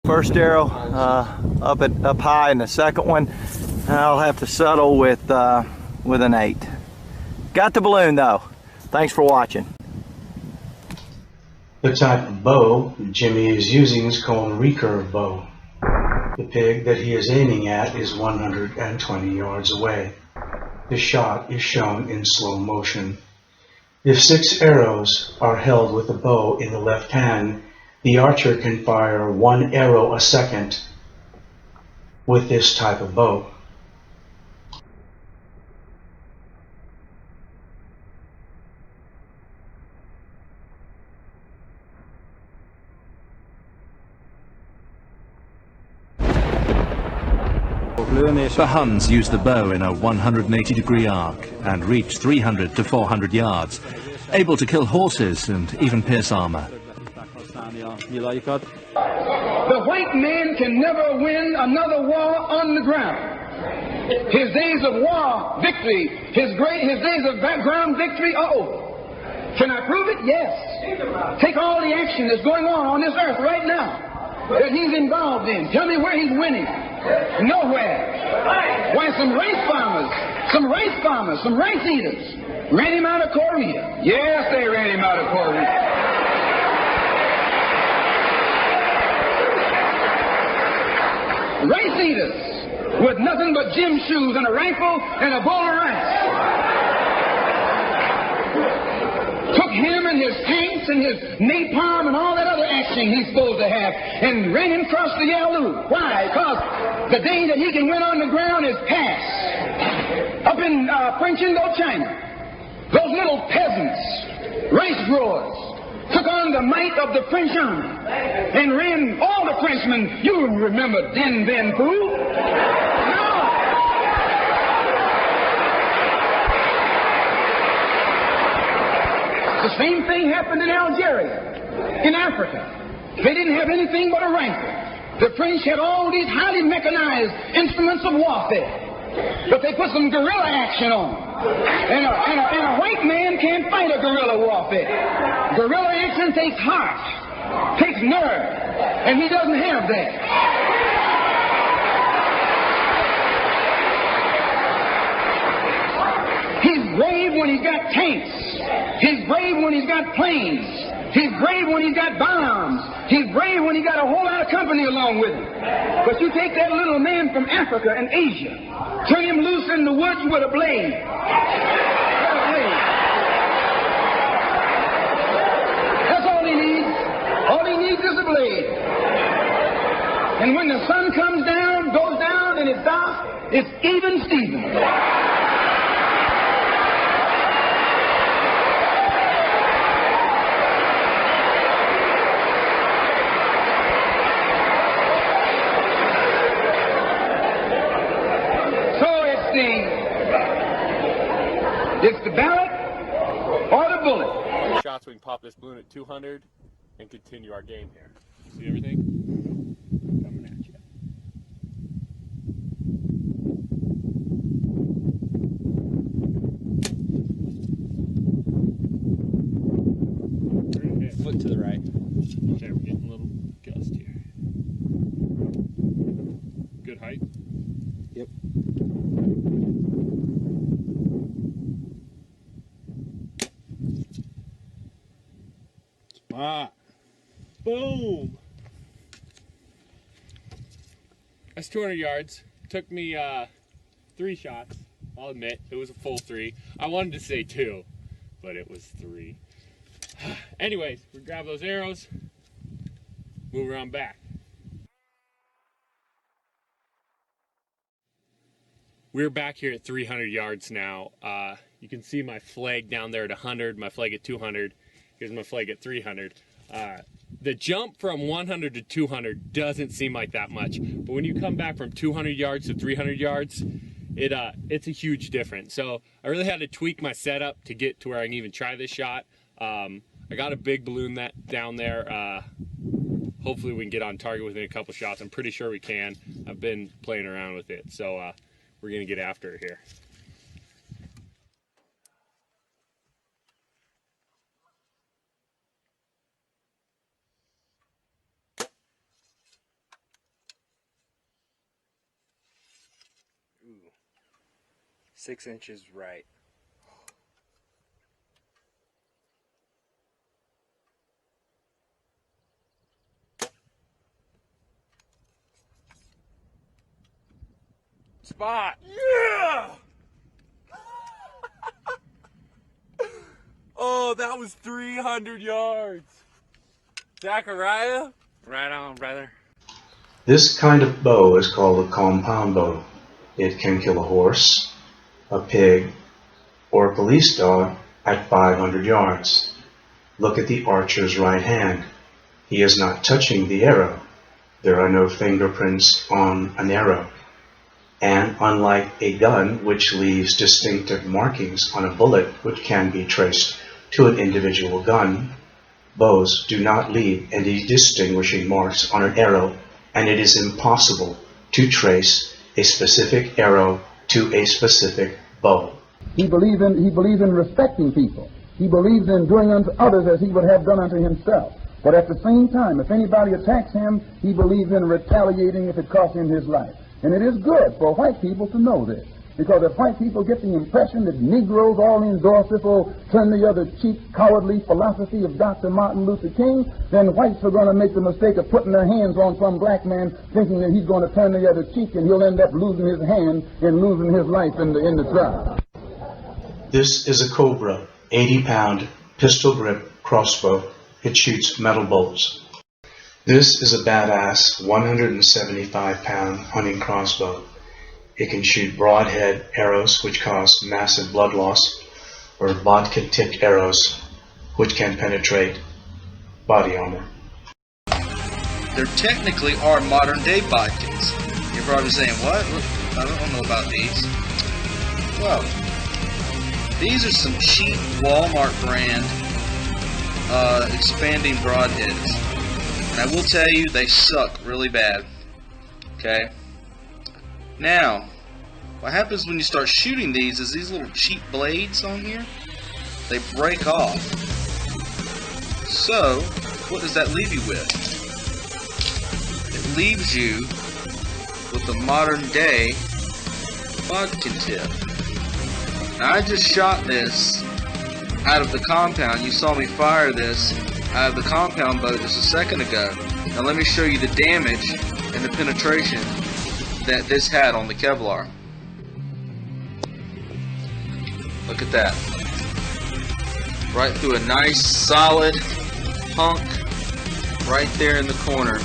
first arrow up high, and the second one I'll have to settle with an 8. Got the balloon though. Thanks for watching. The type of bow Jimmy is using is called a recurve bow. The pig that he is aiming at is 120 yards away. The shot is shown in slow motion. If 6 arrows are held with the bow in the left hand, the archer can fire 1 arrow a second with this type of bow. The Huns used the bow in a 180-degree arc and reached 300 to 400 yards, able to kill horses and even pierce armor. The white man can never win another war on the ground. His days of war victory, his days of background victory are over. Can I prove it? Yes. Take all the action that's going on this earth right now that he's involved in. Tell me where he's winning. Nowhere. Why, some rice farmers, some rice eaters ran him out of Korea. Yes, they ran him out of Korea. Rice eaters with nothing but gym shoes and a rifle and a bowl of rice. Took him and his tanks and his napalm and all that other action he's supposed to have and ran him across the Yalu. Why? Because the day that he can win on the ground is past. Up in French Indochina, those little peasants, rice growers, took on the might of the French army and ran all the Frenchmen. You remember Dien Bien Phu? No. The same thing happened in Algeria, in Africa. They didn't have anything but a rifle. The French had all these highly mechanized instruments of warfare, but they put some guerrilla action on. And a white man can't fight a guerrilla warfare. Guerrilla action takes heart, takes nerve, and he doesn't have that. He's brave when he's got tanks. He's brave when he's got planes. He's brave when he's got bombs. He's brave when he got a whole lot of company along with him. But you take that little man from Africa and Asia, turn him loose in the woods with a blade. That's all he needs. All he needs is a blade. And when the sun comes down, goes down, and it's dark, it's even Steven. It's the ballot or the bullet. Shots, we can pop this balloon at 200 and continue our game here. See everything? Coming at you. Foot to the right. Okay, we're getting a little gust here. Good height? Yep. Ah, boom. That's 200 yards. Took me 3 shots. I'll admit, it was a full 3. I wanted to say 2, but it was 3. Anyways, we grab those arrows, move around back. We're back here at 300 yards now. You can see my flag down there at 100, my flag at 200. Here's my flag at 300. The jump from 100 to 200 doesn't seem like that much, but when you come back from 200 yards to 300 yards, it's a huge difference. So I really had to tweak my setup to get to where I can even try this shot. I got a big balloon down there. Hopefully we can get on target within a couple shots. I'm pretty sure we can. I've been playing around with it, so we're gonna get after it here. 6 inches right. Spot! Yeah! Oh, that was 300 yards. Zachariah? Right on, brother. This kind of bow is called a compound bow. It can kill a horse, a pig, or a police dog at 500 yards. Look at the archer's right hand. He is not touching the arrow. There are no fingerprints on an arrow. And unlike a gun, which leaves distinctive markings on a bullet which can be traced to an individual gun, bows do not leave any distinguishing marks on an arrow, and it is impossible to trace a specific arrow to a specific bow. He believes in respecting people. He believes in doing unto others as he would have done unto himself. But at the same time, if anybody attacks him, he believes in retaliating if it costs him his life. And it is good for white people to know this. Because if white people get the impression that Negroes all endorse this old turn the other cheek cowardly philosophy of Dr. Martin Luther King, then whites are going to make the mistake of putting their hands on some black man thinking that he's going to turn the other cheek, and he'll end up losing his hand and losing his life in the trial. This is a Cobra 80-pound pistol grip crossbow. It shoots metal bolts. This is a badass 175-pound hunting crossbow. It can shoot broadhead arrows which cause massive blood loss, or vodka-tipped arrows which can penetrate body armor. There technically are modern day vodkas. You're probably saying, what? I don't know about these. Well, these are some cheap Walmart brand expanding broadheads. And I will tell you, they suck really bad. Okay? Now, what happens when you start shooting these is these little cheap blades on here, they break off. So, what does that leave you with? It leaves you with a modern day vodka tip. Now, I just shot this out of the compound. You saw me fire this out of the compound bow just a second ago. Now let me show you the damage and the penetration that this had on the Kevlar. Look at that. Right through a nice solid hunk right there in the corner.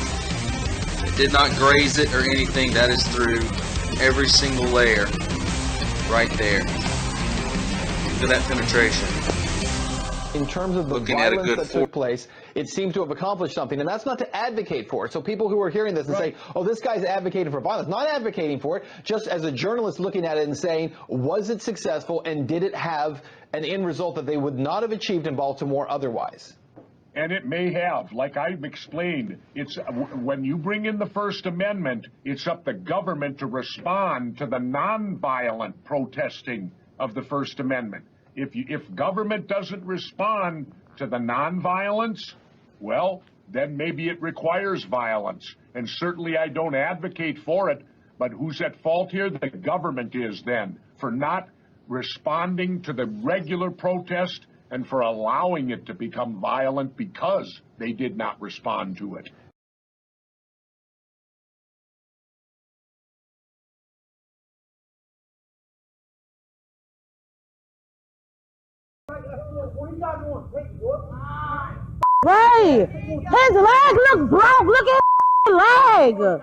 It did not graze it or anything. That is through every single layer right there. Look at that penetration. In terms of the violence that took place, it seems to have accomplished something, and that's not to advocate for it. So people who are hearing this and say, oh, this guy's advocating for violence, not advocating for it, just as a journalist looking at it and saying, was it successful, and did it have an end result that they would not have achieved in Baltimore otherwise? And it may have, like I've explained, it's when you bring in the First Amendment, it's up to government to respond to the nonviolent protesting of the First Amendment. If government doesn't respond to the nonviolence, well, then maybe it requires violence. And certainly I don't advocate for it, but who's at fault here? The government is then, for not responding to the regular protest and for allowing it to become violent because they did not respond to it. Ray, his leg look broke. Look at his leg. Look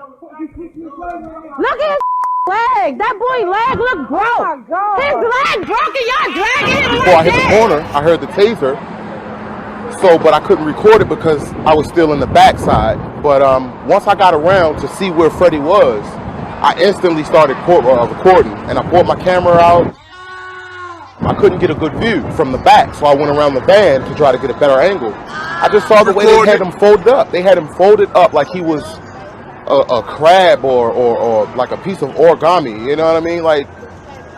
at his leg. That boy leg look broke. His leg broke and y'all dragging him. Before I hit the corner, I heard the taser. But I couldn't record it because I was still in the backside. But once I got around to see where Freddie was, I instantly started recording, and I pulled my camera out. I couldn't get a good view from the back, so I went around the van to try to get a better angle. I just saw the way they had him folded up. They had him folded up like he was a crab or like a piece of origami, you know what I mean? Like,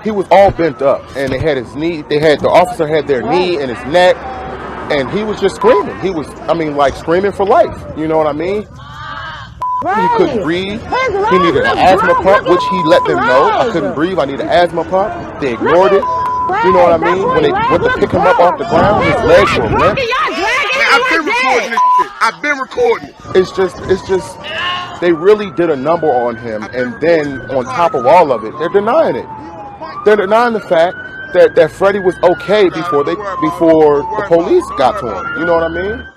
he was all bent up, and they had his knee, the officer had their knee and his neck, and he was just screaming. He was, I mean, like screaming for life, you know what I mean? He couldn't breathe. He needed an asthma pump, which he let them know. I couldn't breathe. I need an asthma pump. They ignored it. You know what I mean? When they went to pick him up off the ground, his legs were limp. I've been recording this shit. I've been recording it. It's just, they really did a number on him, and then on top of all of it, they're denying it. They're denying the fact that Freddie was okay before the police got to him. You know what I mean?